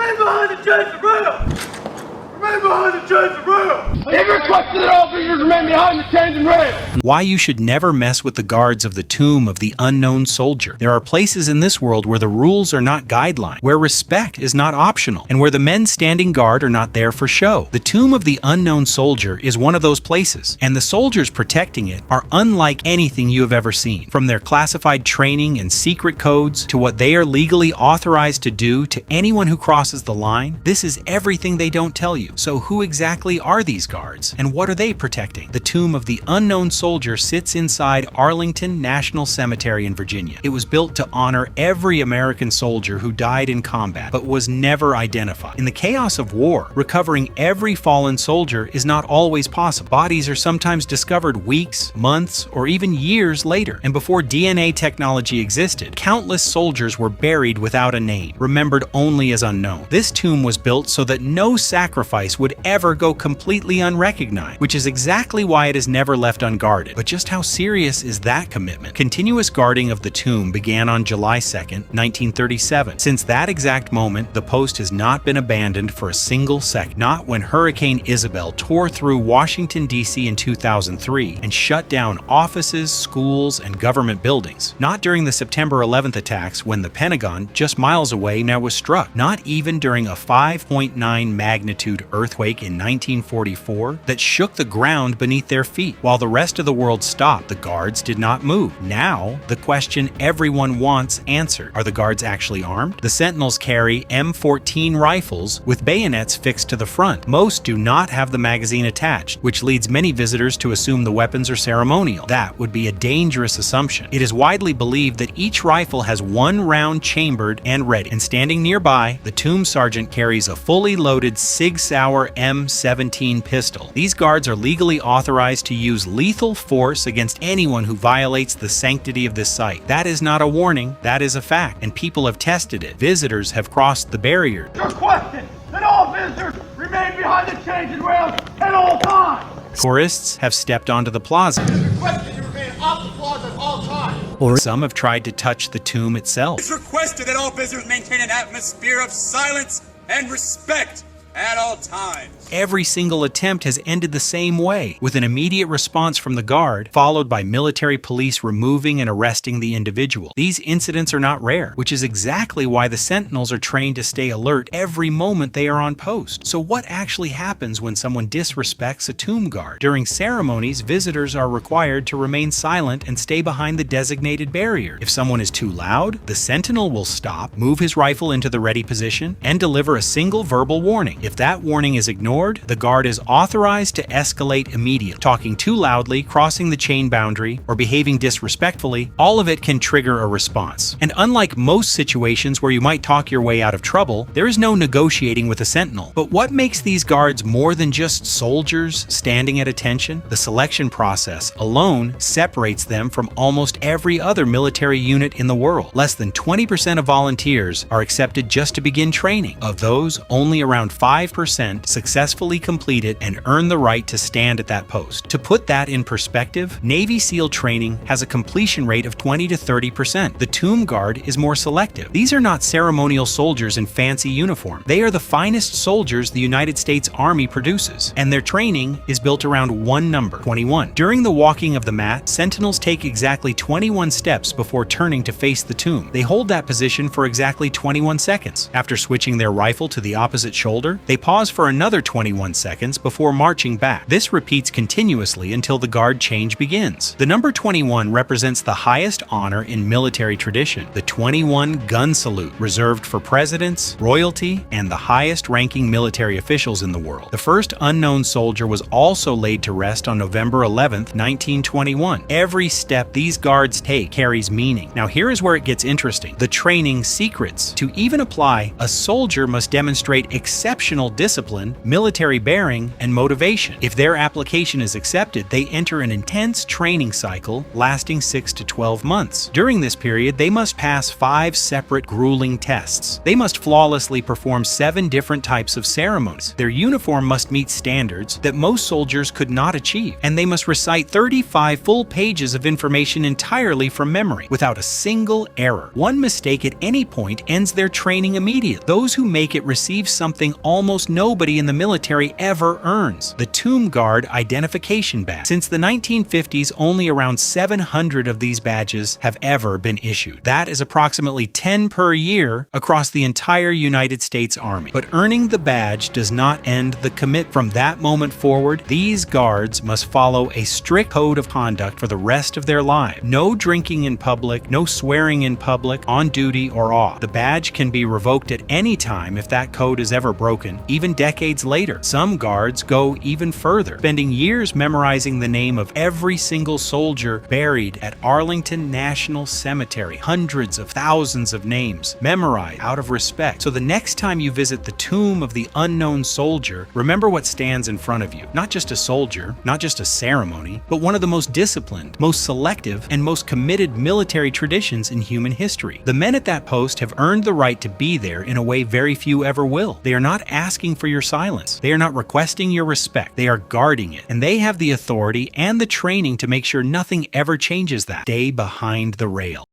Remain behind the chains of rail! Remain behind the chains of rail! It is requested that all visitors remain behind the chains and rails. Why you should never mess with the guards of the tomb of the unknown soldier. There are places in this world where the rules are not guidelines, where respect is not optional, and where the men standing guard are not there for show. The tomb of the unknown soldier is one of those places, and the soldiers protecting it are unlike anything you have ever seen. From their classified training and secret codes to what they are legally authorized to do to anyone who crosses the line, this is everything they don't tell you. So who exactly are these guards, and what are they protecting? The tomb of the unknown soldier sits inside Arlington National Cemetery in Virginia. It was built to honor every American soldier who died in combat but was never identified. In the chaos of war, recovering every fallen soldier is not always possible. Bodies are sometimes discovered weeks, months, or even years later. And before DNA technology existed, countless soldiers were buried without a name, remembered only as unknown. This tomb was built so that no sacrifice would ever go completely unrecognized, which is exactly why it is never left unguarded. But just how serious is that commitment? Continuous guarding of the tomb began on July 2nd, 1937. Since that exact moment, the post has not been abandoned for a single second. Not when Hurricane Isabel tore through Washington, D.C. in 2003 and shut down offices, schools, and government buildings. Not during the September 11th attacks when the Pentagon, just miles away, now was struck. Not even during a 5.9 magnitude earthquake in 1944 that shook the ground beneath their feet. While the rest of the world stopped, the guards did not move. Now, the question everyone wants answered: are the guards actually armed? The Sentinels carry M14 rifles with bayonets fixed to the front. Most do not have the magazine attached, which leads many visitors to assume the weapons are ceremonial. That would be a dangerous assumption. It is widely believed that each rifle has one round chambered and ready, and standing nearby, the tomb sergeant carries a fully loaded Sig Sauer M17 pistol. These guards are legally authorized to use lethal force against anyone who violates the sanctity of this site. That is not a warning, that is a fact, and people have tested it. Visitors have crossed the barrier. It's requested that all visitors remain behind the chains and rails at all times! Tourists have stepped onto the plaza. It is requested you remain off the plaza at all times! Or some have tried to touch the tomb itself. It's requested that all visitors maintain an atmosphere of silence and respect at all times. Every single attempt has ended the same way, with an immediate response from the guard, followed by military police removing and arresting the individual. These incidents are not rare, which is exactly why the Sentinels are trained to stay alert every moment they are on post. So what actually happens when someone disrespects a tomb guard? During ceremonies, visitors are required to remain silent and stay behind the designated barrier. If someone is too loud, the Sentinel will stop, move his rifle into the ready position, and deliver a single verbal warning. If that warning is ignored, the guard is authorized to escalate immediately. Talking too loudly, crossing the chain boundary, or behaving disrespectfully, all of it can trigger a response. And unlike most situations where you might talk your way out of trouble, there is no negotiating with a sentinel. But what makes these guards more than just soldiers standing at attention? The selection process alone separates them from almost every other military unit in the world. Less than 20% of volunteers are accepted just to begin training. Of those, only around 5% successfully complete it and earn the right to stand at that post. To put that in perspective, Navy SEAL training has a completion rate of 20 to 30%. The Tomb Guard is more selective. These are not ceremonial soldiers in fancy uniform. They are the finest soldiers the United States Army produces, and their training is built around one number, 21. During the walking of the mat, Sentinels take exactly 21 steps before turning to face the tomb. They hold that position for exactly 21 seconds. After switching their rifle to the opposite shoulder, they pause for another 21 seconds before marching back. This repeats continuously until the guard change begins. The number 21 represents the highest honor in military tradition, the 21 gun salute, reserved for presidents, royalty, and the highest-ranking military officials in the world. The first unknown soldier was also laid to rest on November 11th, 1921. Every step these guards take carries meaning. Now here is where it gets interesting. The training secrets. To even apply, a soldier must demonstrate exceptional professional discipline, military bearing, and motivation. If their application is accepted, they enter an intense training cycle lasting 6 to 12 months. During this period, they must pass 5 separate grueling tests. They must flawlessly perform 7 different types of ceremonies. Their uniform must meet standards that most soldiers could not achieve, and they must recite 35 full pages of information entirely from memory, without a single error. One mistake at any point ends their training immediately. Those who make it receive something almost nobody in the military ever earns: the Tomb Guard Identification Badge. Since the 1950s, only around 700 of these badges have ever been issued. That is approximately 10 per year across the entire United States Army. But earning the badge does not end the commit. From that moment forward, these guards must follow a strict code of conduct for the rest of their lives. No drinking in public, no swearing in public, on duty or off. The badge can be revoked at any time if that code is ever broken, even decades later. Some guards go even further, spending years memorizing the name of every single soldier buried at Arlington National Cemetery. Hundreds of thousands of names memorized out of respect. So the next time you visit the tomb of the unknown soldier, remember what stands in front of you. Not just a soldier, not just a ceremony, but one of the most disciplined, most selective, and most committed military traditions in human history. The men at that post have earned the right to be there in a way very few ever will. They are not asking for your silence. They are not requesting your respect. They are guarding it. And they have the authority and the training to make sure nothing ever changes that. Stay behind the rail.